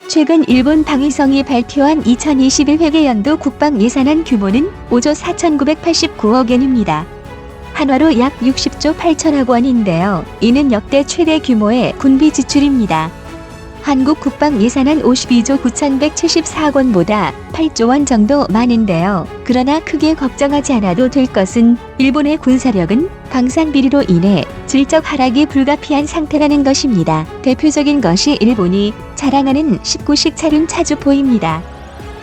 최근 일본 방위성이 발표한 2021 회계연도 국방예산안 규모는 5조 4,989억 엔입니다. 한화로 약 60조 8천억 원인데요. 이는 역대 최대 규모의 군비 지출입니다. 한국 국방 예산안 52조 9,174억 원보다 8조 원 정도 많은데요. 그러나 크게 걱정하지 않아도 될 것은 일본의 군사력은 방산 비리로 인해 질적 하락이 불가피한 상태라는 것입니다. 대표적인 것이 일본이 자랑하는 19식 차륜 차주포입니다.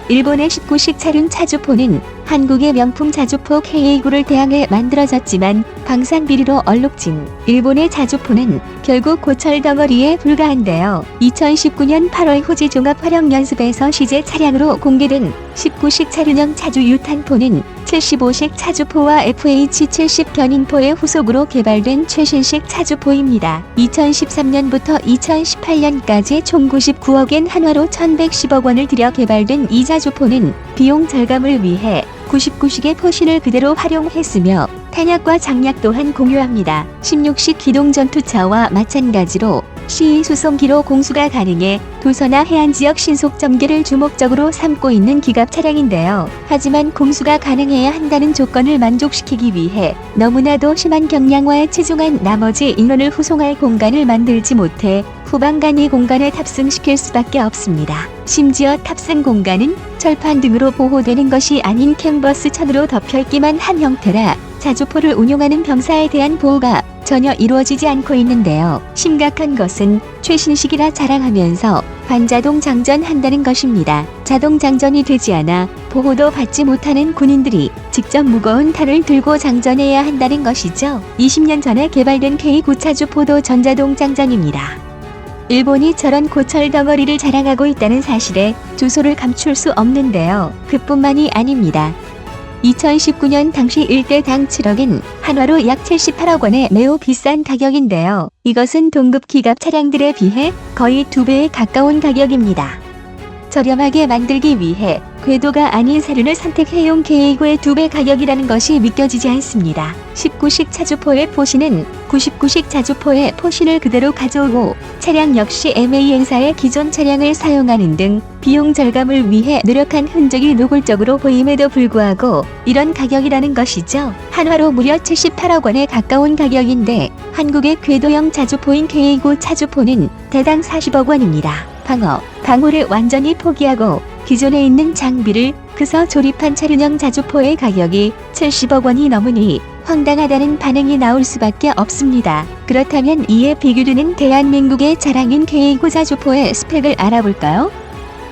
일본의 19식 차륜 차주포는 한국의 명품 자주포 K9를 대항해 만들어졌지만 방산 비리로 얼룩진 일본의 자주포는 결국 고철 덩어리에 불과한데요. 2019년 8월 후지 종합활용연습에서 시제 차량으로 공개된 19식 차륜형 차주 유탄포는 75식 차주포와 FH-70 견인포의 후속으로 개발된 최신식 차주포입니다. 2013년부터 2018년까지 총 99억 엔 한화로 1,110억 원을 들여 개발된 이 자주포는 비용 절감을 위해 99식의 포신을 그대로 활용했으며 탄약과 장약 또한 공유합니다. 16식 기동전투차와 마찬가지로 시위 수송기로 공수가 가능해 도서나 해안지역 신속 전개를 주목적으로 삼고 있는 기갑 차량인데요. 하지만 공수가 가능해야 한다는 조건을 만족시키기 위해 너무나도 심한 경량화에 치중한 나머지 인원을 후송할 공간을 만들지 못해 후방간이 공간에 탑승시킬 수밖에 없습니다. 심지어 탑승 공간은 철판 등으로 보호되는 것이 아닌 캔버스 천으로 덮여있기만 한 형태라 자주포를 운용하는 병사에 대한 보호가 전혀 이루어지지 않고 있는데요. 심각한 것은 최신식이라 자랑하면서 반자동 장전한다는 것입니다. 자동 장전이 되지 않아 보호도 받지 못하는 군인들이 직접 무거운 탄을 들고 장전해야 한다는 것이죠. 20년 전에 개발된 K9 차주포도 전자동 장전입니다. 일본이 저런 고철 덩어리를 자랑하고 있다는 사실에 주소를 감출 수 없는데요. 그뿐만이 아닙니다. 2019년 당시 1대당 7억엔 한화로 약 78억 원의 매우 비싼 가격인데요. 이것은 동급 기갑 차량들에 비해 거의 2배에 가까운 가격입니다. 저렴하게 만들기 위해 궤도가 아닌 사륜을 선택해온 K9의 2배 가격이라는 것이 믿겨지지 않습니다. 19식 차주포의 포신은 99식 자주포의 포신을 그대로 가져오고 차량 역시 MAN사의 기존 차량을 사용하는 등 비용 절감을 위해 노력한 흔적이 노골적으로 보임에도 불구하고 이런 가격이라는 것이죠. 한화로 무려 78억 원에 가까운 가격인데 한국의 궤도형 자주포인 K9 차주포는 대당 40억 원입니다. 방호를 완전히 포기하고 기존에 있는 장비를 그서 조립한 차륜형 자주포의 가격이 70억 원이 넘으니 황당하다는 반응이 나올 수밖에 없습니다. 그렇다면 이에 비교되는 대한민국의 자랑인 K9 자주포의 스펙을 알아볼까요?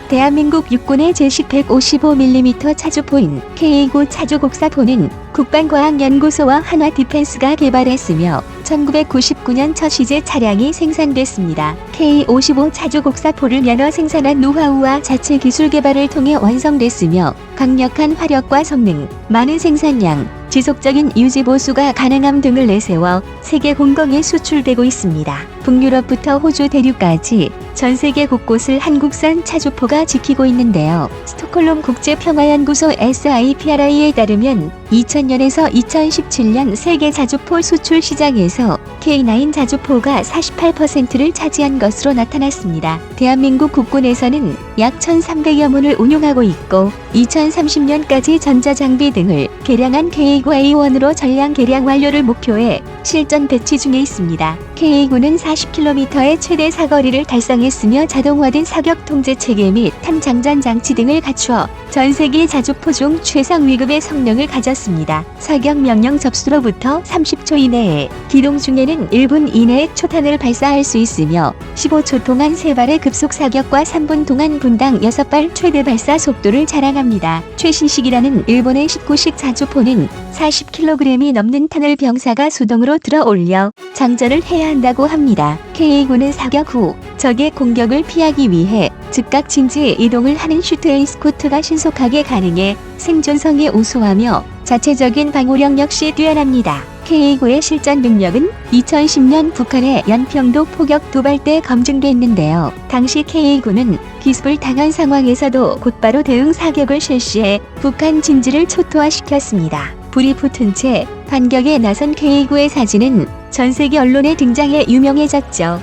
대한민국 육군의 제식 155mm 차주포인 K9 차주곡사포는 국방과학연구소와 한화디펜스가 개발했으며 1999년 첫 시제 차량이 생산됐습니다. K55 차주곡사포를 연어 생산한 노하우와 자체 기술 개발을 통해 완성됐으며 강력한 화력과 성능, 많은 생산량, 지속적인 유지 보수가 가능함 등을 내세워 세계 공공에 수출되고 있습니다. 북유럽부터 호주 대륙까지 전 세계 곳곳을 한국산 차주포가 지키고 있는데요. 스톡홀름 국제평화연구소 SIPRI에 따르면 2000년에서 2017년 세계 자주포 수출 시장에서 K9 자주포가 48%를 차지한 것으로 나타났습니다. 대한민국 국군에서는 약 1,300여 문을 운용하고 있고 2030년까지 전자장비 등을 개량한 K9A1으로 전량 개량 완료를 목표해 실전 배치 중에 있습니다. K9는 40km의 최대 사거리를 달성했으며 자동화된 사격 통제 체계 및 탄장전 장치 등을 갖추어 전 세계 자주포 중 최상 위급의 성능을 가졌습니다. 사격 명령 접수로부터 30초 이내에 기동 중에는 1분 이내에 초탄을 발사할 수 있으며 15초 동안 3발의 급속 사격과 3분 동안 분당 6발 최대 발사 속도를 자랑합니다. 최신식이라는 일본의 19식 자주포는 40kg이 넘는 탄을 병사가 수동으로 들어 올려 장전을 해야 한다고 합니다. K9는 사격 후 적의 공격을 피하기 위해 즉각 진지 이동을 하는 슈트앤스쿠트가 신속하게 가능해 생존성이 우수하며 자체적인 방호력 역시 뛰어납니다. K9의 실전 능력은 2010년 북한의 연평도 포격 도발 때 검증됐는데요. 당시 K9는 기습을 당한 상황에서도 곧바로 대응 사격을 실시해 북한 진지를 초토화시켰습니다. 불이 붙은 채 반격에 나선 K9의 사진은 전 세계 언론에 등장해 유명해졌죠.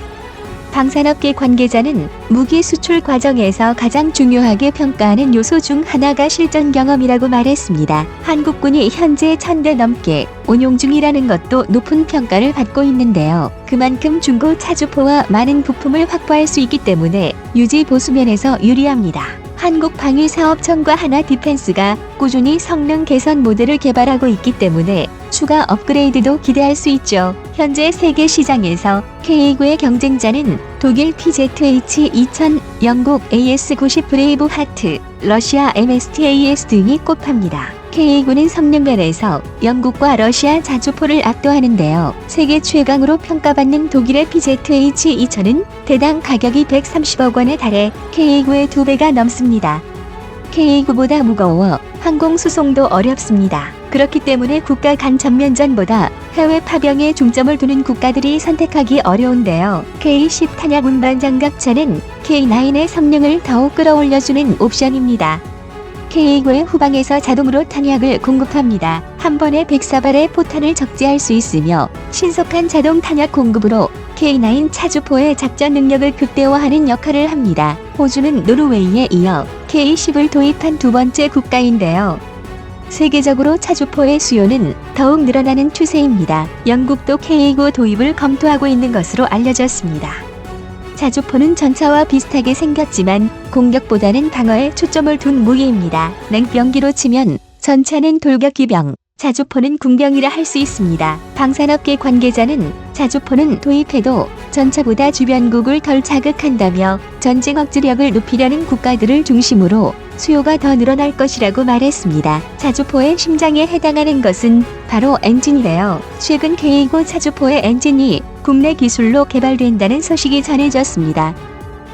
방산업계 관계자는 무기 수출 과정에서 가장 중요하게 평가하는 요소 중 하나가 실전 경험이라고 말했습니다. 한국군이 현재 1000대 넘게 운용 중이라는 것도 높은 평가를 받고 있는데요. 그만큼 중고 차주포와 많은 부품을 확보할 수 있기 때문에 유지 보수 면에서 유리합니다. 한국방위사업청과 하나디펜스가 꾸준히 성능 개선 모델을 개발하고 있기 때문에 추가 업그레이드도 기대할 수 있죠. 현재 세계 시장에서 K9의 경쟁자는 독일 PZH-2000, 영국 AS90 브레이브 하트, 러시아 MST-AS 등이 꼽힙니다. K9는 성능 면에서 영국과 러시아 자주포를 압도하는데요. 세계 최강으로 평가받는 독일의 PZH-2000은 대당 가격이 130억 원에 달해 K9의 2배가 넘습니다. K9보다 무거워 항공 수송도 어렵습니다. 그렇기 때문에 국가 간 전면전보다 해외 파병에 중점을 두는 국가들이 선택하기 어려운데요. K10 탄약 운반 장갑차는 K9의 성능을 더욱 끌어올려주는 옵션입니다. K9의 후방에서 자동으로 탄약을 공급합니다. 한 번에 104발의 포탄을 적재할 수 있으며 신속한 자동 탄약 공급으로 K9 차주포의 작전 능력을 극대화하는 역할을 합니다. 호주는 노르웨이에 이어 K10을 도입한 두 번째 국가인데요. 세계적으로 차주포의 수요는 더욱 늘어나는 추세입니다. 영국도 K9 도입을 검토하고 있는 것으로 알려졌습니다. 자주포는 전차와 비슷하게 생겼지만 공격보다는 방어에 초점을 둔 무기입니다. 냉병기로 치면 전차는 돌격기병, 자주포는 궁병이라 할 수 있습니다. 방산업계 관계자는 자주포는 도입해도 전차보다 주변국을 덜 자극한다며 전쟁 억지력을 높이려는 국가들을 중심으로 수요가 더 늘어날 것이라고 말했습니다. 자주포의 심장에 해당하는 것은 바로 엔진이래요. 최근 K9 차주포의 엔진이 국내 기술로 개발된다는 소식이 전해졌습니다.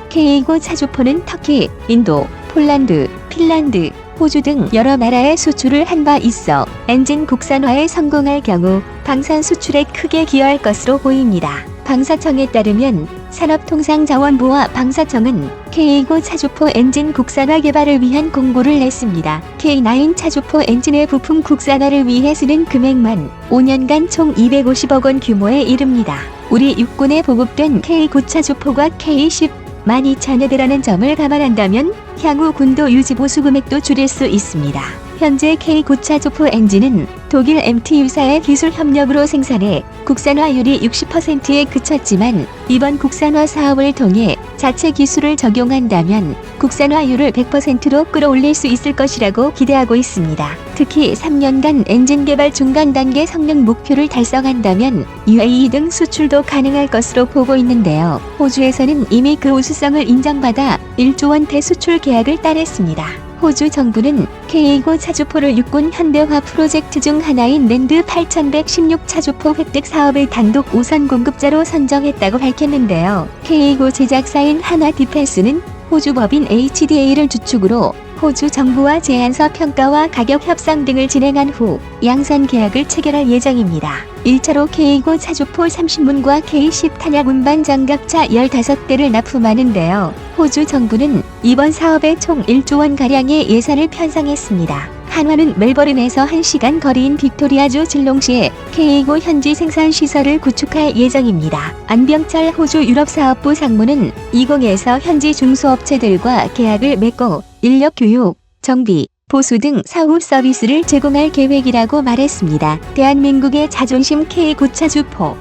K9 차주포는 터키, 인도, 폴란드, 핀란드, 호주 등 여러 나라에 수출을 한 바 있어 엔진 국산화에 성공할 경우 방산 수출에 크게 기여할 것으로 보입니다. 방사청에 따르면 산업통상자원부와 방사청은 K9 차주포 엔진 국산화 개발을 위한 공고를 냈습니다. K9 차주포 엔진의 부품 국산화를 위해 쓰는 금액만 5년간 총 250억 원 규모에 이릅니다. 우리 육군에 보급된 K9 차주포가 K10 12,000여대라는 점을 감안한다면 향후 군도 유지 보수 금액도 줄일 수 있습니다. 현재 K9 차주포 엔진은 독일 MT 유사의 기술 협력으로 생산해 국산화율이 60%에 그쳤지만 이번 국산화 사업을 통해 자체 기술을 적용한다면 국산화율을 100%로 끌어올릴 수 있을 것이라고 기대하고 있습니다. 특히 3년간 엔진 개발 중간 단계 성능 목표를 달성한다면 UAE 등 수출도 가능할 것으로 보고 있는데요. 호주에서는 이미 그 우수성을 인정받아 1조 원대 수출 계약을 따냈습니다. 호주 정부는 K9 차주포를 육군 현대화 프로젝트 중 하나인 랜드 8116 차주포 획득 사업의 단독 우선 공급자로 선정했다고 밝혔는데요. K9 제작사인 하나디펜스는 호주 법인 HDA를 주축으로 호주 정부와 제안서 평가와 가격 협상 등을 진행한 후 양산 계약을 체결할 예정입니다. 1차로 K9 차주포 30문과 K10 탄약 운반 장갑차 15대를 납품하는데요. 호주 정부는 이번 사업에 총 1조 원가량의 예산을 편성했습니다. 한화는 멜버른에서 1시간 거리인 빅토리아주 질롱시에 K9 현지 생산 시설을 구축할 예정입니다. 안병철 호주 유럽사업부 상무는 20에서 현지 중소업체들과 계약을 맺고 인력 교육, 정비, 보수 등 사후 서비스를 제공할 계획이라고 말했습니다. 대한민국의 자존심 K9 차주포.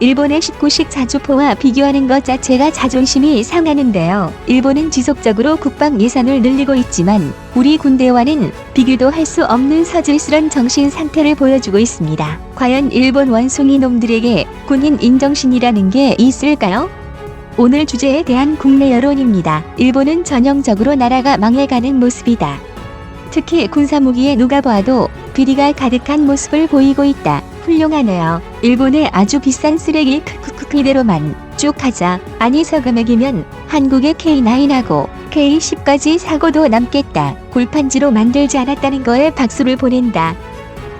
일본의 19식 자주포와 비교하는 것 자체가 자존심이 상하는데요. 일본은 지속적으로 국방 예산을 늘리고 있지만 우리 군대와는 비교도 할 수 없는 서질스런 정신 상태를 보여주고 있습니다. 과연 일본 원숭이 놈들에게 군인 인정신이라는 게 있을까요? 오늘 주제에 대한 국내 여론입니다. 일본은 전형적으로 나라가 망해가는 모습이다. 특히 군사무기에 누가 봐도 비리가 가득한 모습을 보이고 있다. 훌륭하네요. 일본의 아주 비싼 쓰레기 크크크 이대로만 쭉 하자. 아니 서금액이면 한국의 K9하고 K10까지 사고도 남겠다. 골판지로 만들지 않았다는 거에 박수를 보낸다.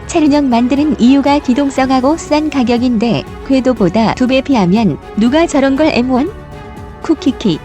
차량형 만드는 이유가 기동성하고 싼 가격인데 궤도보다 2배 비하면 누가 저런 걸 M1? 쿠키키